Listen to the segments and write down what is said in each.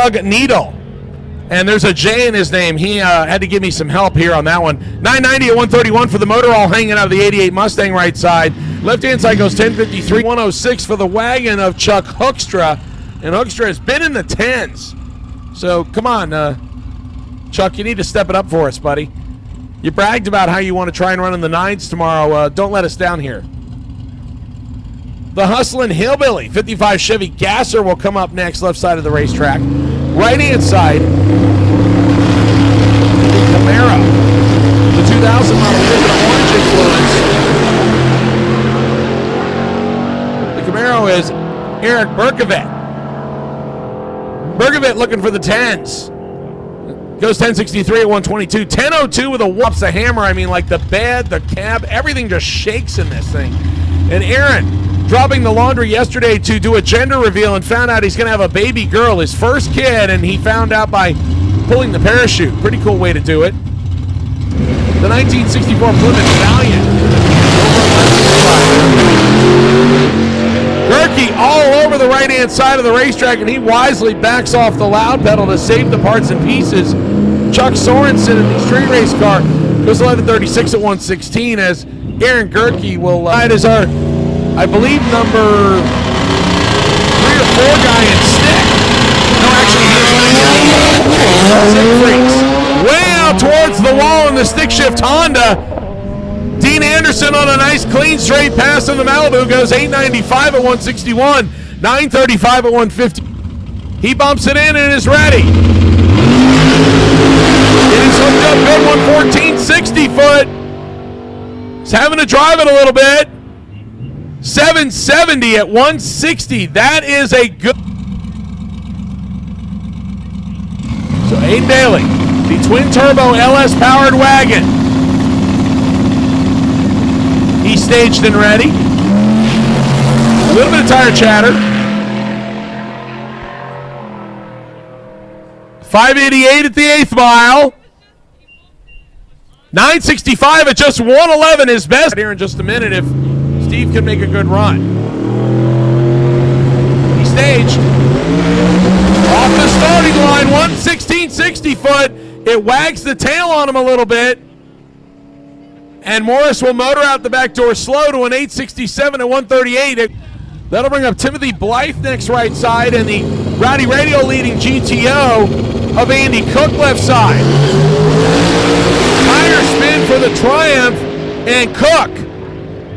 Doug Needle. And there's a J in his name. He had to give me some help here on that one. 990 at 131 for the motor, all hanging out of the 88 Mustang right side. Left-hand side goes 1053. 106 for the wagon of Chuck Hoekstra. And Hoekstra has been in the 10s. So, come on, Chuck, you need to step it up for us, buddy. You bragged about how you want to try and run in the 9s tomorrow. Don't let us down here. The Hustlin' Hillbilly 55 Chevy Gasser will come up next, left side of the racetrack. Right-hand side, the Camaro, the 2000 model with an orange influence. The Camaro is Eric Berkovic. Berkovic looking for the 10s. Goes 1063 at 122. 1002 with a whoops, a hammer. I mean, like the bed, the cab, everything just shakes in this thing. And Aaron, dropping the laundry yesterday to do a gender reveal and found out he's going to have a baby girl, his first kid, and he found out by pulling the parachute. Pretty cool way to do it. The 1964 Plymouth Valiant. Gerke all over the right-hand side of the racetrack, and he wisely backs off the loud pedal to save the parts and pieces. Chuck Sorensen in the street race car goes 1136 at 116 as Aaron Gerke will ride as our, I believe, number 3 or 4 guy in stick. No, actually, he's stick freaks. Way out towards the wall in the stick shift Honda. Dean Anderson on a nice clean straight pass in the Malibu goes 895 at 161, 935 at 150. He bumps it in and is ready. It is hooked up good, 114, 60 foot. He's having to drive it a little bit. 770 at 160. That is a good. So Aiden Bailey, the twin turbo LS powered wagon. He's staged and ready. A little bit of tire chatter. 588 at the 8th mile. 965 at just 111 is best. Here in just a minute if Steve can make a good run. He staged. Off the starting line, 116, 60 foot. It wags the tail on him a little bit. And Morris will motor out the back door slow to an 867 at 138. That'll bring up Timothy Blythe next right side and the Rowdy Radio leading GTO of Andy Cook left side. Tire spin for the Triumph, and Cook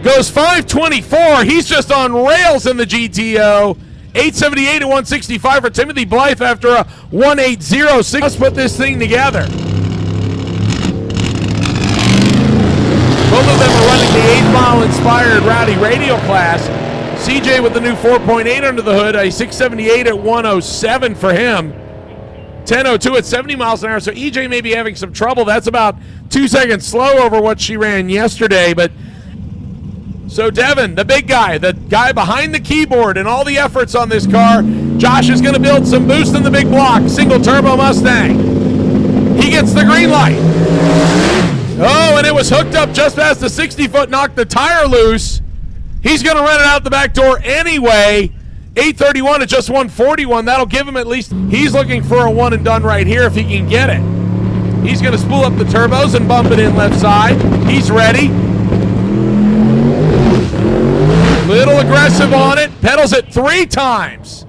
goes 524. He's just on rails in the GTO. 878 at 165 for Timothy Blythe after a 180.6. Let's put this thing together. Both of them are running the 8-mile inspired Rowdy Radio class. CJ with the new 4.8 under the hood, a 678 at 107 for him. 10:02 at 70 miles an hour. So EJ may be having some trouble. That's about 2 seconds slow over what she ran yesterday. But so Devin, the big guy, the guy behind the keyboard and all the efforts on this car, Josh is going to build some boost in the big block. Single turbo Mustang. He gets the green light. Oh, and it was hooked up just past the 60-foot, knocked the tire loose. He's going to run it out the back door anyway. 831 at just 141. That'll give him at least, he's looking for a one and done right here if he can get it. He's going to spool up the turbos and bump it in left side. He's ready. Little aggressive on it. Pedals it 3 times.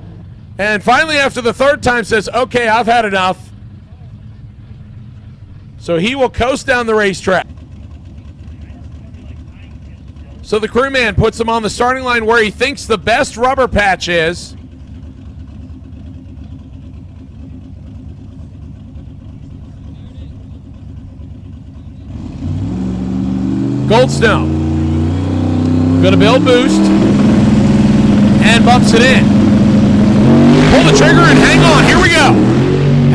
And finally after the 3rd time says, okay, I've had enough. So he will coast down the racetrack. So the crewman puts him on the starting line where he thinks the best rubber patch is. Goldstone. Going to build boost. And bumps it in. Pull the trigger and hang on. Here we go.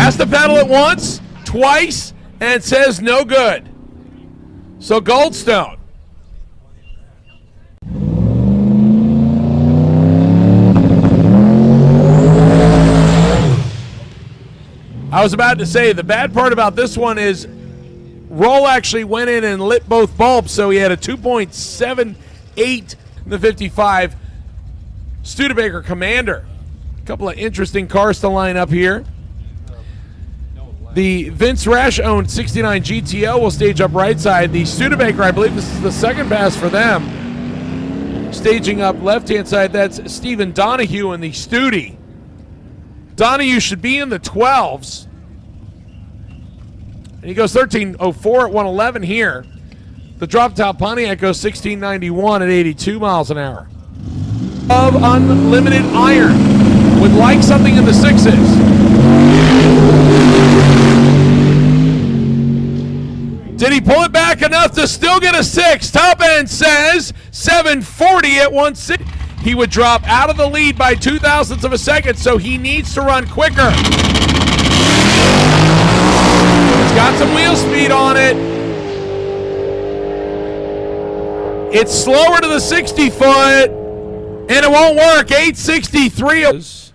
Has to pedal it once, twice, and says no good. So Goldstone. I was about to say, the bad part about this one is Roll actually went in and lit both bulbs, so he had a 2.78 in the 55 Studebaker Commander. A couple of interesting cars to line up here. The Vince Rash-owned 69 GTL will stage up right side. The Studebaker, I believe this is the second pass for them. Staging up left-hand side, that's Stephen Donahue in the Studi. Donahue should be in the 12s. And he goes 13.04 at 111 here. The drop-top Pontiac goes 16.91 at 82 miles an hour. Of unlimited iron. Would like something in the 6s. Did he pull it back enough to still get a 6? Top end says 740 at 160. He would drop out of the lead by 0.02 of a second, so he needs to run quicker. It's got some wheel speed on it. It's slower to the 60 foot, and it won't work. 863.